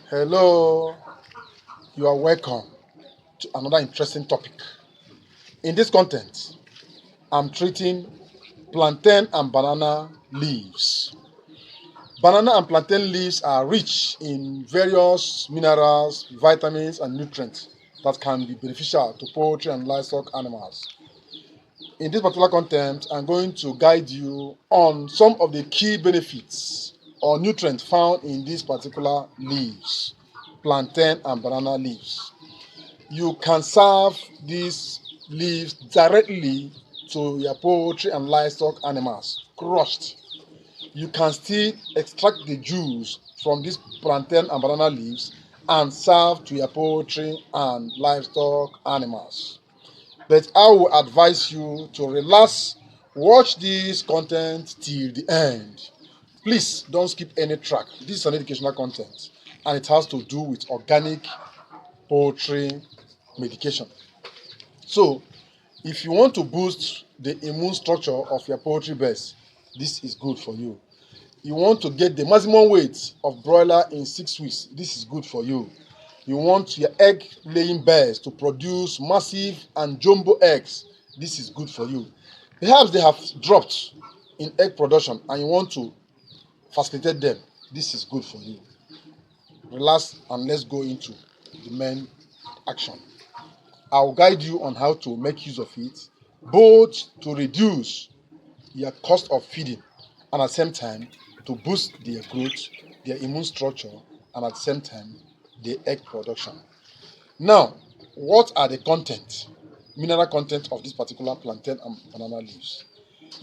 Hello, you are welcome to another interesting topic. In this content, I'm treating plantain and banana leaves. Banana and plantain leaves are rich in various minerals, vitamins, and nutrients that can be beneficial to poultry and livestock animals. In this particular content, I'm going to guide you on some of the key benefits or nutrients found in these particular leaves, plantain and banana leaves. You can serve these leaves directly to your poultry and livestock animals, crushed. You can still extract the juice from these plantain and banana leaves and serve to your poultry and livestock animals. But I will advise you to relax, watch this content till the end. Please don't skip any track. This is an educational content and it has to do with organic poultry medication. So, if you want to boost the immune structure of your poultry birds, this is good for you. You want to get the maximum weight of broiler in 6 weeks, this is good for you. You want your egg laying birds to produce massive and jumbo eggs, this is good for you. Perhaps they have dropped in egg production and you want to facilitate them, this is good for you. Relax and let's go into the main action. I'll guide you on how to make use of it, both to reduce your cost of feeding and at the same time to boost their growth, their immune structure, and at the same time the egg production. Now, what are the mineral content of this particular plantain and banana leaves?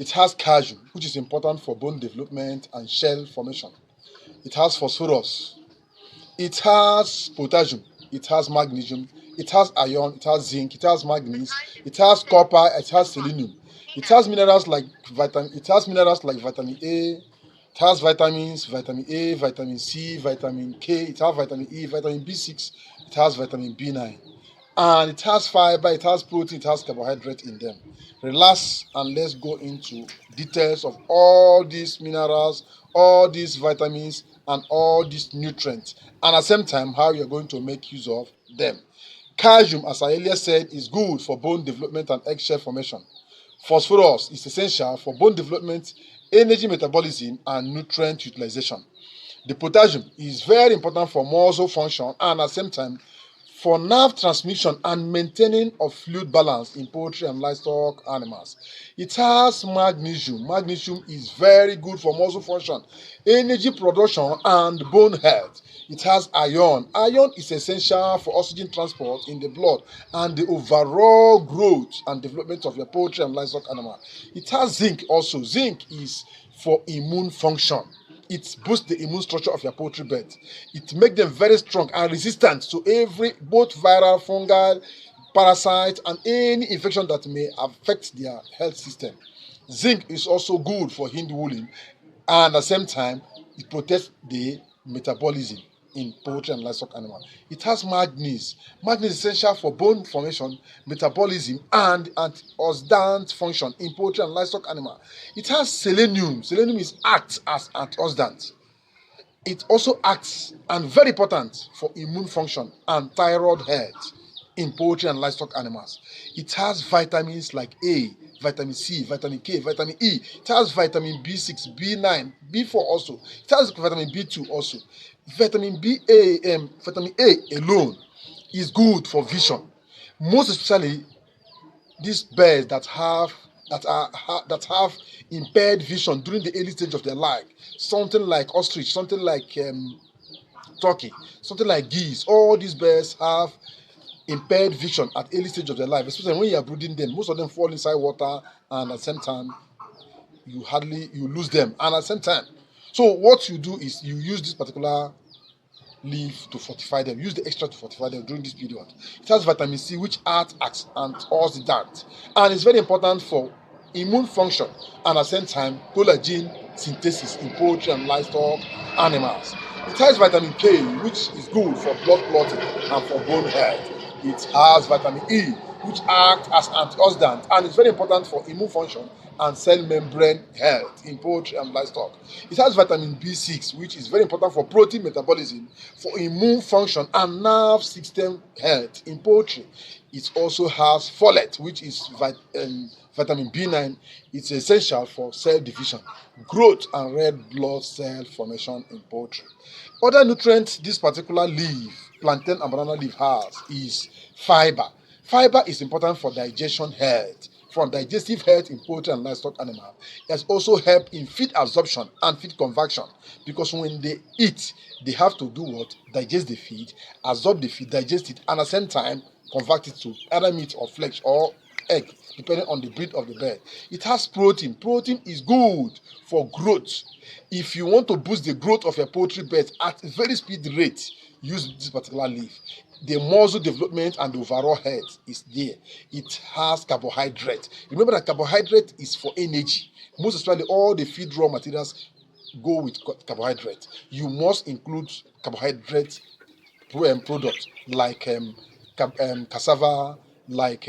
It has calcium, which is important for bone development and shell formation. It has phosphorus. It has potassium. It has magnesium. It has iron. It has zinc. It has manganese. It has copper. It has selenium. It has minerals like vitamin. It has minerals like vitamin A. It has vitamins, vitamin A, vitamin C, vitamin K. It has vitamin E, vitamin B6. It has vitamin B9. And it has fiber, it has protein, it has carbohydrate in them. Relax and let's go into details of all these minerals, all these vitamins, and all these nutrients, and at the same time how you're going to make use of them. Calcium, as I earlier said, is good for bone development and eggshell formation. Phosphorus is essential for bone development, energy metabolism, and nutrient utilization. The potassium is very important for muscle function and at the same time for nerve transmission and maintaining of fluid balance in poultry and livestock animals. It has magnesium. Magnesium is very good for muscle function, energy production, and bone health. It has iron. Iron is essential for oxygen transport in the blood and the overall growth and development of your poultry and livestock animal. It has zinc also. Zinc is for immune function. It boosts the immune structure of your poultry bird. It makes them very strong and resistant to both viral, fungal, parasite, and any infection that may affect their health system. Zinc is also good for hind wooling, and at the same time, it protects the metabolism in poultry and livestock animals. It has manganese. Manganese is essential for bone formation, metabolism, and antioxidant function in poultry and livestock animals. It has selenium. Selenium acts as antioxidant. It also acts, and very important, for immune function and thyroid health in poultry and livestock animals. It has vitamins like A, vitamin C, vitamin K, vitamin E. It has vitamin B6, B9, B4 also. It has vitamin B2 also. Vitamin A alone is good for vision. Most especially these birds that have impaired vision during the early stage of their life, something like ostrich, something like turkey, something like geese. All these birds have impaired vision at early stage of their life, especially when you are brooding them. Most of them fall inside water, and at the same time you lose them, and at the same time, so what you do is you use this particular leaf to fortify them. Use the extra to fortify them during this period. It has vitamin C, which acts as antioxidant, and it's very important for immune function and at the same time collagen synthesis in poultry and livestock animals. It has vitamin K, which is good for blood clotting and for bone health. It has vitamin E, which act as antioxidant and is very important for immune function and cell membrane health in poultry and livestock. It has vitamin B6, which is very important for protein metabolism, for immune function and nerve system health in poultry. It also has folate, which is vitamin B9. It's essential for cell division, growth, and red blood cell formation in poultry. Other nutrients this particular leaf, plantain and banana leaf, has is fiber. Fiber is important for digestion health, for digestive health in poultry and livestock animals. It also help in feed absorption and feed conversion, because when they eat, they have to do what? Digest the feed, absorb the feed, digest it, and at the same time convert it to either meat or flesh or egg, depending on the breed of the bird. It has protein. Protein is good for growth. If you want to boost the growth of your poultry birds at a very speed rate, use this particular leaf. The muscle development and the overall health is there. It has carbohydrate. Remember that carbohydrate is for energy. Most especially all the feed raw materials go with carbohydrate. You must include carbohydrate product like cassava, like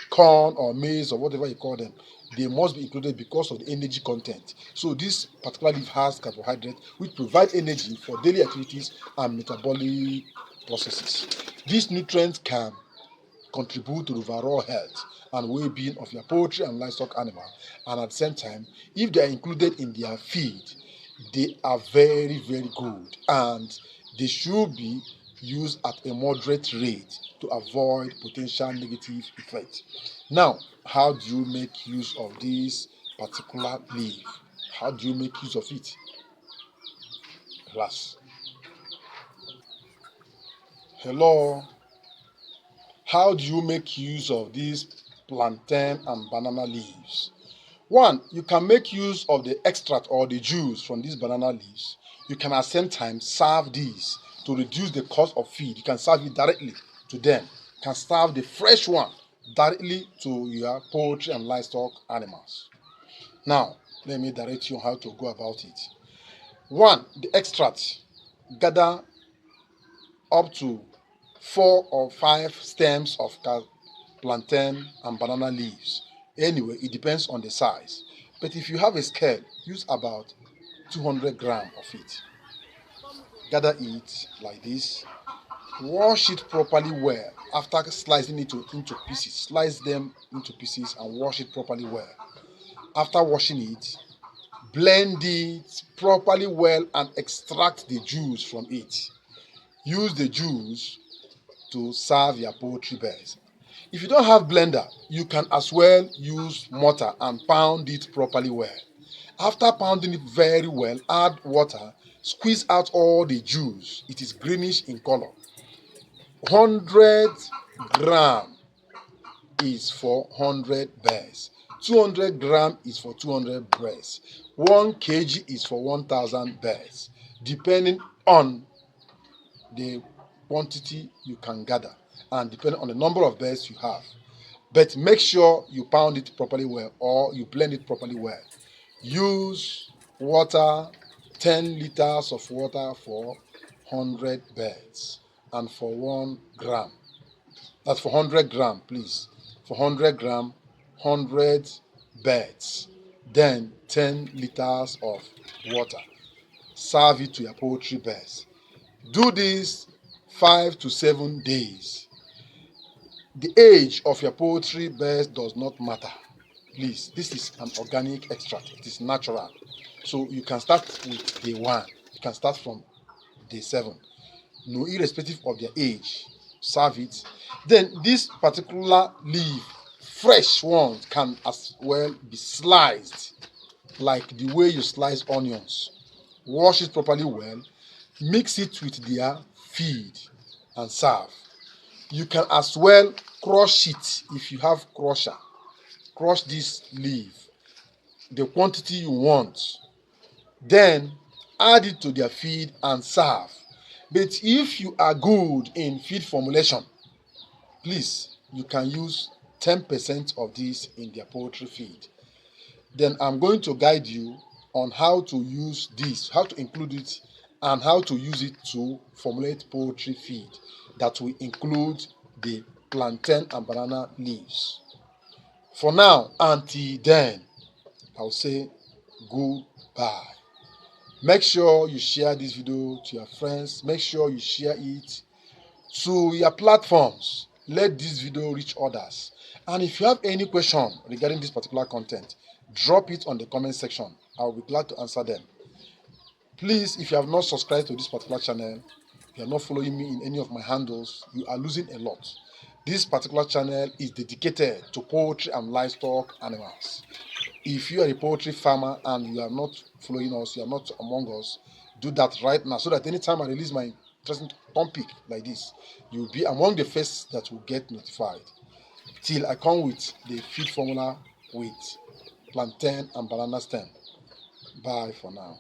corn or maize or whatever you call them. They must be included because of the energy content. So this particular leaf has carbohydrate which provide energy for daily activities and metabolic processes. These nutrients can contribute to the overall health and well-being of your poultry and livestock animal, and at the same time, if they are included in their feed, they are very, very good, and they should be used at a moderate rate to avoid potential negative effects. Now, how do you make use of this particular leaf? How do you make use of it? Class. Hello. How do you make use of these plantain and banana leaves? One, you can make use of the extract or the juice from these banana leaves. You can at the same time serve these to reduce the cost of feed. You can serve it directly to them. You can serve the fresh one directly to your poultry and livestock animals. Now, let me direct you on how to go about it. One, the extract. Gather up to 4 or 5 stems of plantain and banana leaves. Anyway, it depends on the size. But if you have a scale, use about 200 grams of it. Gather it like this. Wash it properly well after slicing it into pieces. Slice them into pieces and wash it properly well. After washing it, blend it properly well and extract the juice from it. Use the juice to serve your poultry birds. If you don't have blender, you can as well use mortar and pound it properly well. After pounding it very well, add water, squeeze out all the juice. It is greenish in color. 100 gram is for 100 birds. 200 gram is for 200 birds. 1 kg is for 1,000 birds, depending on the quantity you can gather and depending on the number of birds you have. But make sure you pound it properly well or you blend it properly well. Use water, 10 liters of water for 100 birds and for 1 gram. That's for 100 gram, please. For 100 gram, 100 birds. Then 10 liters of water. Serve it to your poultry birds. Do this 5 to 7 days. The age of your poultry birds does not matter. Please, this is an organic extract. It is natural. So you can start with day 1. You can start from day 7. No, irrespective of their age, serve it. Then this particular leaf, fresh ones, can as well be sliced like the way you slice onions. Wash it properly well. Mix it with their feed and serve. You can as well crush it if you have crusher. Crush this leaf, the quantity you want. Then add it to their feed and serve. But if you are good in feed formulation, please, you can use 10% of this in their poultry feed. Then I'm going to guide you on how to use this, how to include it, and how to use it to formulate poultry feed that will include the plantain and banana leaves. For now, until then, I'll say goodbye. Make sure you share this video to your friends. Make sure you share it to your platforms. Let this video reach others. And if you have any question regarding this particular content, drop it on the comment section. I will be glad to answer them. Please, if you have not subscribed to this particular channel, if you are not following me in any of my handles, you are losing a lot. This particular channel is dedicated to poultry and livestock animals. If you are a poultry farmer and you are not following us, you are not among us, do that right now so that anytime I release my interesting topic like this, you will be among the first that will get notified. Till I come with the feed formula with plantain and banana stem. Bye for now.